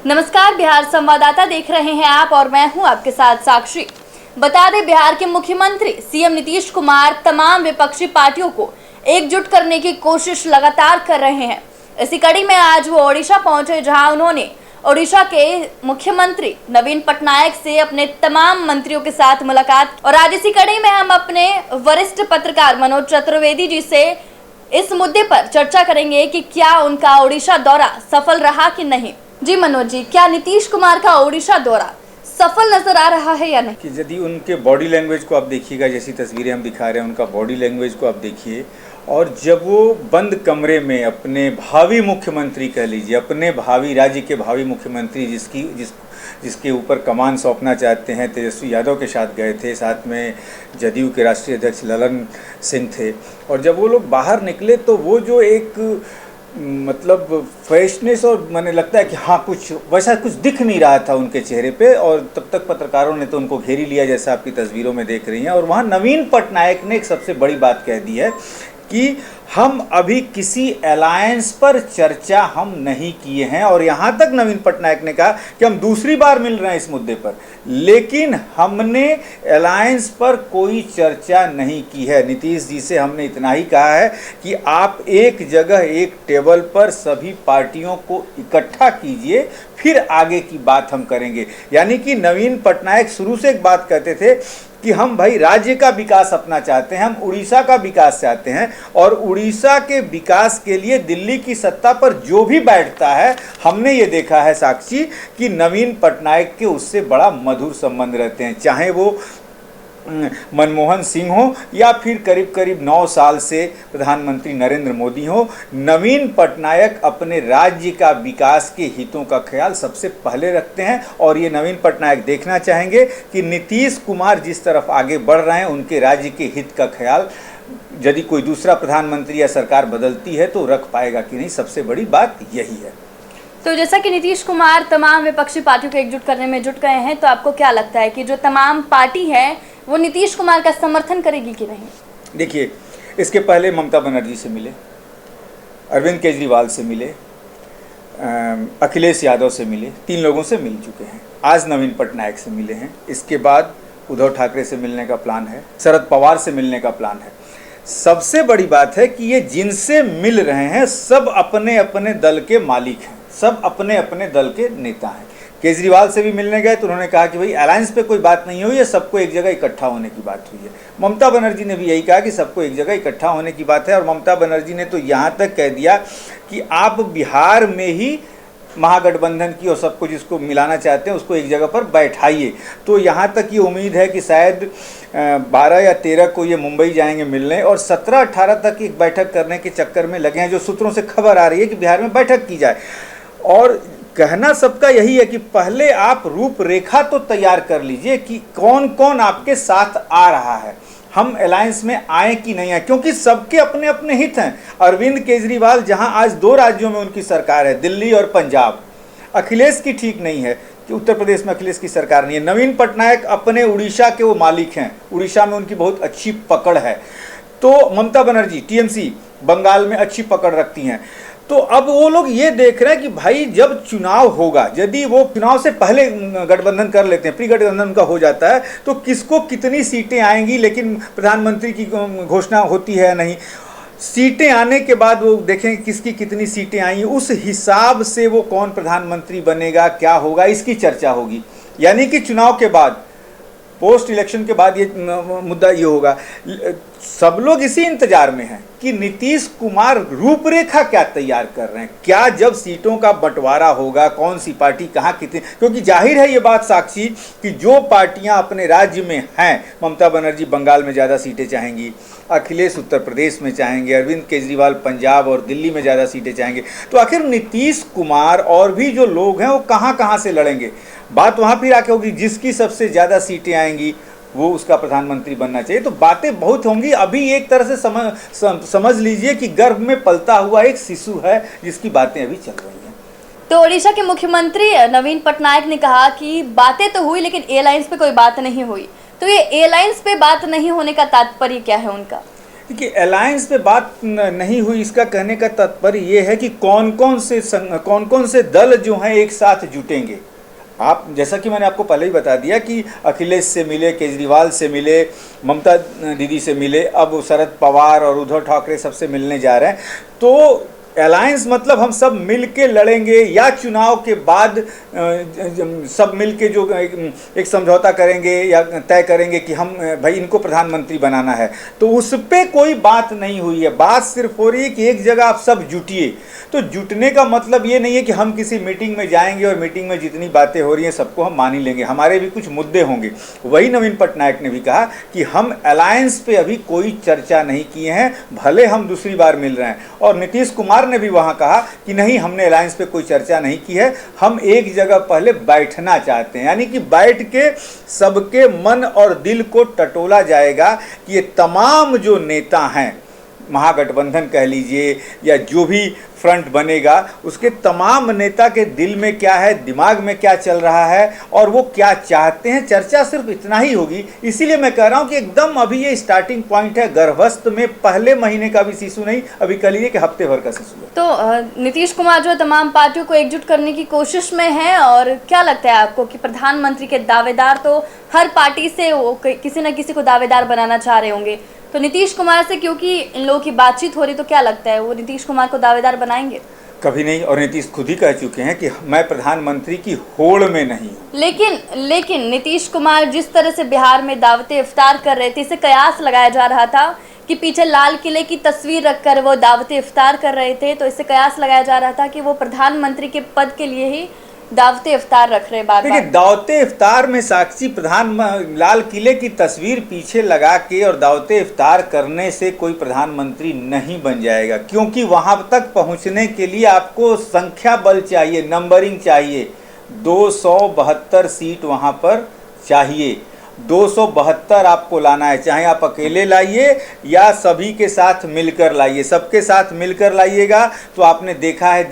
नमस्कार, बिहार संवाददाता देख रहे हैं आप और मैं हूं आपके साथ साक्षी। बता दें, बिहार के मुख्यमंत्री सीएम नीतीश कुमार तमाम विपक्षी पार्टियों को एकजुट करने की कोशिश लगातार कर रहे हैं। इसी कड़ी में आज वो ओडिशा पहुंचे, जहां उन्होंने ओडिशा के मुख्यमंत्री नवीन पटनायक से अपने तमाम मंत्रियों के साथ मुलाकात। और आज इसी कड़ी में हम अपने वरिष्ठ पत्रकार मनोज चतुर्वेदी जी से इस मुद्दे पर चर्चा करेंगे कि क्या उनका ओडिशा दौरा सफल रहा कि नहीं। जी मनोज जी, क्या नीतीश कुमार का ओडिशा दौरा सफल नजर आ रहा है या नहीं? कि यदि उनके बॉडी लैंग्वेज को आप देखिएगा, जैसी तस्वीरें हम दिखा रहे हैं, उनका बॉडी लैंग्वेज को आप देखिए, और जब वो बंद कमरे में अपने भावी मुख्यमंत्री, कह लीजिए अपने भावी राज्य के भावी मुख्यमंत्री जिसके ऊपर कमान सौंपना चाहते हैं, तेजस्वी यादव के साथ गए थे, साथ में जदयू के राष्ट्रीय अध्यक्ष ललन सिंह थे, और जब वो लोग बाहर निकले तो वो जो एक मतलब फ्रेशनेस, और मैंने लगता है कि हाँ कुछ वैसा कुछ दिख नहीं रहा था उनके चेहरे पे, और तब तक पत्रकारों ने तो उनको घेरी लिया, जैसा आपकी तस्वीरों में देख रही हैं। और वहाँ नवीन पटनायक ने एक सबसे बड़ी बात कह दी है कि हम अभी किसी अलायंस पर चर्चा हम नहीं किए हैं, और यहाँ तक नवीन पटनायक ने कहा कि हम दूसरी बार मिल रहे हैं इस मुद्दे पर, लेकिन हमने अलायंस पर कोई चर्चा नहीं की है। नीतीश जी से हमने इतना ही कहा है कि आप एक जगह एक टेबल पर सभी पार्टियों को इकट्ठा कीजिए, फिर आगे की बात हम करेंगे। यानी कि नवीन पटनायक शुरू से एक बात कहते थे कि हम भाई राज्य का विकास अपना चाहते हैं, हम उड़ीसा का विकास चाहते हैं, और उड़ीसा के विकास के लिए दिल्ली की सत्ता पर जो भी बैठता है, हमने ये देखा है साक्षी कि नवीन पटनायक के उससे बड़ा मधुर संबंध रहते हैं, चाहे वो मनमोहन सिंह हो या फिर करीब करीब 9 साल से प्रधानमंत्री नरेंद्र मोदी हो। नवीन पटनायक अपने राज्य का विकास के हितों का ख्याल सबसे पहले रखते हैं, और ये नवीन पटनायक देखना चाहेंगे कि नीतीश कुमार जिस तरफ आगे बढ़ रहे हैं, उनके राज्य के हित का ख्याल यदि कोई दूसरा प्रधानमंत्री या सरकार बदलती है तो रख पाएगा कि नहीं। सबसे बड़ी बात यही है। तो जैसा कि नीतीश कुमार तमाम विपक्षी पार्टियों को एकजुट करने में जुट गए हैं, तो आपको क्या लगता है कि जो तमाम पार्टी है वो नीतीश कुमार का समर्थन करेगी कि नहीं? देखिए, इसके पहले ममता बनर्जी से मिले, अरविंद केजरीवाल से मिले, अखिलेश यादव से मिले, 3 लोगों से मिल चुके हैं। आज नवीन पटनायक से मिले हैं। इसके बाद उद्धव ठाकरे से मिलने का प्लान है, शरद पवार से मिलने का प्लान है। सबसे बड़ी बात है कि ये जिनसे मिल रहे हैं सब अपने अपने दल के मालिक हैं, सब अपने अपने दल के नेता हैं। केजरीवाल से भी मिलने गए तो उन्होंने कहा कि भाई अलायंस पे कोई बात नहीं हुई है, सबको एक जगह इकट्ठा होने की बात हुई है। ममता बनर्जी ने भी यही कहा कि सबको एक जगह इकट्ठा होने की बात है, और ममता बनर्जी ने तो यहाँ तक कह दिया कि आप बिहार में ही महागठबंधन की और सबको जिसको मिलाना चाहते हैं उसको एक जगह पर बैठाइए। तो यहाँ तक ये उम्मीद है कि शायद 12 या 13 को ये मुंबई जाएंगे मिलने, और 17-18 तक एक बैठक करने के चक्कर में लगे हैं, जो सूत्रों से खबर आ रही है कि बिहार में बैठक की जाए। और कहना सबका यही है कि पहले आप रूपरेखा तो तैयार कर लीजिए कि कौन कौन आपके साथ आ रहा है, हम अलायंस में आए कि नहीं आए, क्योंकि सबके अपने अपने हित हैं। अरविंद केजरीवाल जहां आज 2 राज्यों में उनकी सरकार है, दिल्ली और पंजाब। अखिलेश की ठीक नहीं है कि उत्तर प्रदेश में अखिलेश की सरकार नहीं है। नवीन पटनायक अपने उड़ीसा के वो मालिक हैं, उड़ीसा में उनकी बहुत अच्छी पकड़ है। तो ममता बनर्जी टीएमसी बंगाल में अच्छी पकड़ रखती हैं। तो अब वो लोग ये देख रहे हैं कि भाई जब चुनाव होगा, यदि वो चुनाव से पहले गठबंधन कर लेते हैं, प्री गठबंधन उनका हो जाता है, तो किसको कितनी सीटें आएंगी, लेकिन प्रधानमंत्री की घोषणा होती है नहीं। सीटें आने के बाद वो देखें किसकी कितनी सीटें आई, उस हिसाब से वो कौन प्रधानमंत्री बनेगा, क्या होगा, इसकी चर्चा होगी। यानी कि चुनाव के बाद, पोस्ट इलेक्शन के बाद ये मुद्दा ये होगा। सब लोग इसी इंतजार में हैं कि नीतीश कुमार रूपरेखा क्या तैयार कर रहे हैं, क्या जब सीटों का बंटवारा होगा, कौन सी पार्टी कहाँ कितनी, क्योंकि जाहिर है ये बात साक्षी कि जो पार्टियां अपने राज्य में हैं, ममता बनर्जी बंगाल में ज़्यादा सीटें चाहेंगी, अखिलेश उत्तर प्रदेश में चाहेंगे, अरविंद केजरीवाल पंजाब और दिल्ली में ज़्यादा सीटें चाहेंगे, तो आखिर नीतीश कुमार और भी जो लोग हैं वो कहाँ कहाँ से लड़ेंगे। बात वहाँ फिर आके होगी जिसकी सबसे ज़्यादा सीटें आएंगी वो उसका प्रधानमंत्री बनना चाहिए। तो बातें बहुत होंगी। अभी एक तरह से समझ लीजिए कि गर्भ में पलता हुआ एक शिशु है जिसकी बातें अभी चल रही हैं। तो ओडिशा के मुख्यमंत्री नवीन पटनायक ने कहा कि बातें तो हुई लेकिन एयरलाइंस पे कोई बात नहीं हुई। तो ये एयरलाइंस पे बात नहीं होने का तात्पर्य क्या है उनका? देखिए, अलायंस पे बात नहीं हुई, इसका कहने का तात्पर्य ये है कि कौन कौन से दल जो हैं एक साथ जुटेंगे। आप, जैसा कि मैंने आपको पहले ही बता दिया कि अखिलेश से मिले, केजरीवाल से मिले, ममता दीदी से मिले, अब शरद पवार और उद्धव ठाकरे सबसे मिलने जा रहे हैं। तो अलायंस मतलब हम सब मिल के लड़ेंगे, या चुनाव के बाद सब मिल के जो एक समझौता करेंगे या तय करेंगे कि हम भाई इनको प्रधानमंत्री बनाना है, तो उस पर कोई बात नहीं हुई है। बात सिर्फ हो रही है कि एक जगह आप सब जुटिए। तो जुटने का मतलब ये नहीं है कि हम किसी मीटिंग में जाएंगे और मीटिंग में जितनी बातें हो रही हैं सबको हम मान ही लेंगे, हमारे भी कुछ मुद्दे होंगे। वही नवीन पटनायक ने भी कहा कि हम अलायंस पे अभी कोई चर्चा नहीं किए हैं, भले हम दूसरी बार मिल रहे हैं। और नीतीश कुमार ने भी वहां कहा कि नहीं, हमने अलायंस पे कोई चर्चा नहीं की है, हम एक जगह पहले बैठना चाहते हैं। यानी कि बैठ के सबके मन और दिल को टटोला जाएगा कि ये तमाम जो नेता हैं, महागठबंधन कह लीजिए या जो भी फ्रंट बनेगा, उसके तमाम नेता के दिल में क्या है, दिमाग में क्या चल रहा है और वो क्या चाहते हैं। चर्चा सिर्फ इतना ही होगी। इसीलिए मैं कह रहा हूं कि एकदम अभी ये स्टार्टिंग पॉइंट है, गर्भस्थ में पहले महीने का भी शिशु नहीं, अभी कह लीजिए कि हफ्ते भर का शिशु है। तो नीतीश कुमार जो तमाम पार्टियों को एकजुट करने की कोशिश में है, और क्या लगता है आपको कि प्रधानमंत्री के दावेदार तो हर पार्टी से वो किसी न किसी को दावेदार बनाना चाह रहे होंगे, तो नीतीश कुमार से क्योंकि इन लोगों की बातचीत हो रही, तो क्या लगता है वो नीतीश कुमार को दावेदार बनाएंगे? कभी नहीं, और नीतीश खुद ही कह चुके हैं कि मैं प्रधानमंत्री की होड़ में नहीं हूं। लेकिन नीतीश कुमार जिस तरह से बिहार में दावते इफ्तार कर रहे थे, इसे कयास लगाया जा रहा था कि पीछे लाल किले की तस्वीर रखकर वो दावते इफ्तार कर रहे थे, तो इससे कयास लगाया जा रहा था कि वो प्रधानमंत्री के पद के लिए ही दावते इफ्तार रख रहे बार-बार। देखिए, दावते इफ्तार में साक्षी लाल किले की तस्वीर पीछे लगा के और दावते इफ्तार करने से कोई प्रधानमंत्री नहीं बन जाएगा, क्योंकि वहां तक पहुंचने के लिए आपको संख्या बल चाहिए, नंबरिंग चाहिए। 272 सीट वहां पर चाहिए, 272 आपको लाना है, चाहे आप अकेले लाइए या सभी के साथ मिलकर लाइए। सबके साथ मिलकर लाइएगा तो आपने देखा है,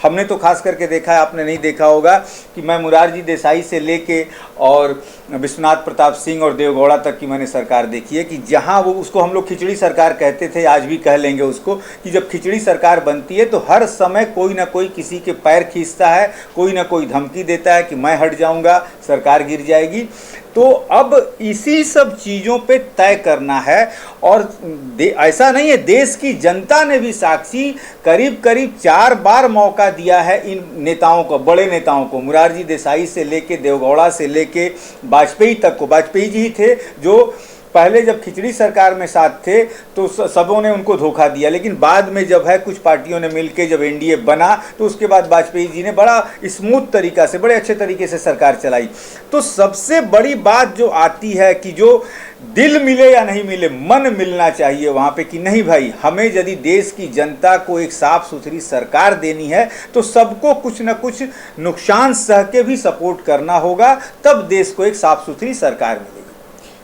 हमने तो खास करके देखा है, आपने नहीं देखा होगा कि मैं मुरारजी देसाई से लेके और विश्वनाथ प्रताप सिंह और देवगौड़ा तक की मैंने सरकार देखी है कि जहां वो, उसको हम लोग खिचड़ी सरकार कहते थे, आज भी कह लेंगे उसको, कि जब खिचड़ी सरकार बनती है तो हर समय कोई ना कोई किसी के पैर खींचता है, कोई ना कोई धमकी देता है कि मैं हट जाऊंगा, सरकार गिर जाएगी। तो अब इसी सब चीज़ों पे तय करना है। और ऐसा नहीं है, देश की जनता ने भी साक्षी करीब 4 बार मौका दिया है इन नेताओं को, बड़े नेताओं को, मुरारजी देसाई से लेके देवगौड़ा से लेके वाजपेयी तक को। वाजपेयी जी ही थे जो पहले जब खिचड़ी सरकार में साथ थे तो सबों ने उनको धोखा दिया, लेकिन बाद में जब है कुछ पार्टियों ने मिलके जब एनडीए बना तो उसके बाद वाजपेयी जी ने बड़ा स्मूथ तरीका से, बड़े अच्छे तरीके से सरकार चलाई। तो सबसे बड़ी बात जो आती है कि जो दिल मिले या नहीं मिले, मन मिलना चाहिए वहाँ पे कि नहीं भाई, हमें यदि देश की जनता को एक साफ सुथरी सरकार देनी है तो सबको कुछ न कुछ नुकसान सह के भी सपोर्ट करना होगा, तब देश को एक साफ सुथरी सरकार मिलेगी।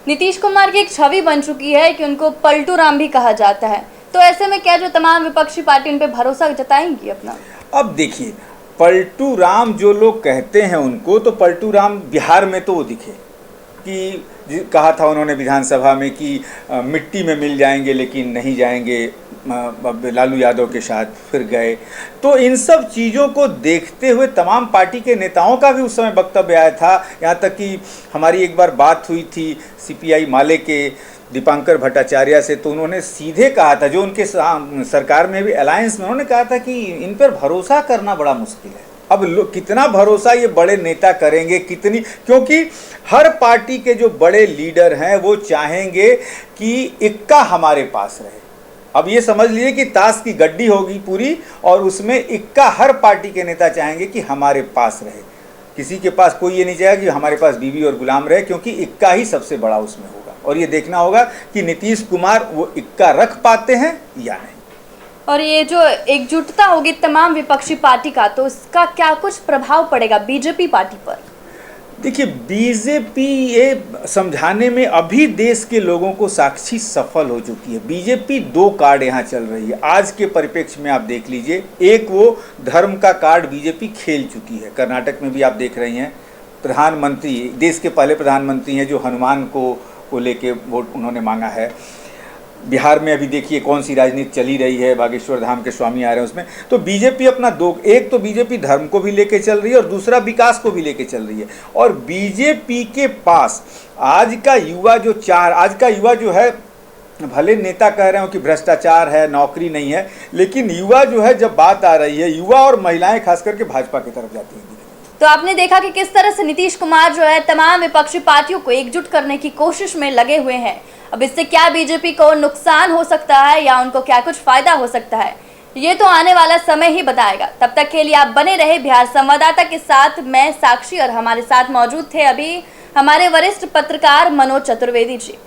नीतीश कुमार की एक छवि बन चुकी है कि उनको पलटू राम भी कहा जाता है, तो ऐसे में क्या जो तमाम विपक्षी पार्टी उन पे भरोसा जताएंगी अपना? अब देखिए, पलटू राम जो लोग कहते हैं उनको, तो पलटू राम बिहार में तो वो दिखे कि कहा था उन्होंने विधानसभा में कि मिट्टी में मिल जाएंगे लेकिन नहीं जाएंगे लालू यादव के साथ, फिर गए। तो इन सब चीज़ों को देखते हुए तमाम पार्टी के नेताओं का भी उस समय वक्तव्य आया था। यहाँ तक कि हमारी एक बार बात हुई थी सीपीआई माले के दीपांकर भट्टाचार्य से, तो उन्होंने सीधे कहा था, जो उनके सरकार में भी अलायंस में, उन्होंने कहा था कि इन पर भरोसा करना बड़ा मुश्किल है। अब कितना भरोसा ये बड़े नेता करेंगे, कितनी, क्योंकि हर पार्टी के जो बड़े लीडर हैं वो चाहेंगे कि इक्का हमारे पास रहे। अब ये समझ लीजिए कि ताश की गड्डी होगी पूरी और उसमें इक्का हर पार्टी के नेता चाहेंगे कि हमारे पास रहे। किसी के पास कोई ये नहीं चाहेगा कि हमारे पास बीवी और गुलाम रहे, क्योंकि इक्का ही सबसे बड़ा उसमें होगा। और ये देखना होगा कि नीतीश कुमार वो इक्का रख पाते हैं या नहीं। और ये जो एकजुटता होगी तमाम विपक्षी पार्टी का, तो इसका क्या कुछ प्रभाव पड़ेगा बीजेपी पार्टी पर? देखिए, बीजेपी ये समझाने में अभी देश के लोगों को साक्षी सफल हो चुकी है। बीजेपी 2 कार्ड यहाँ चल रही है आज के परिप्रेक्ष्य में, आप देख लीजिए। एक वो धर्म का कार्ड बीजेपी खेल चुकी है, कर्नाटक में भी आप देख रही हैं। प्रधानमंत्री, देश के पहले प्रधानमंत्री हैं जो हनुमान को लेके वोट उन्होंने मांगा है। बिहार में अभी देखिए कौन सी राजनीति चली रही है, बागेश्वर धाम के स्वामी आ रहे हैं उसमें। तो बीजेपी अपना एक तो बीजेपी धर्म को भी लेके चल रही है और दूसरा विकास को भी लेके चल रही है। और बीजेपी के पास आज का युवा जो है, भले नेता कह रहे हो कि भ्रष्टाचार है, नौकरी नहीं है, लेकिन युवा जो है, जब बात आ रही है, युवा और महिलाएं खास करके भाजपा की तरफ जाती हैं। तो आपने देखा कि किस तरह से नीतीश कुमार जो है तमाम विपक्षी पार्टियों को एकजुट करने की कोशिश में लगे हुए हैं। अब इससे क्या बीजेपी को नुकसान हो सकता है या उनको क्या कुछ फायदा हो सकता है, ये तो आने वाला समय ही बताएगा। तब तक के लिए आप बने रहे बिहार संवाददाता के साथ। मैं साक्षी और हमारे साथ मौजूद थे अभी हमारे वरिष्ठ पत्रकार मनोज चतुर्वेदी जी।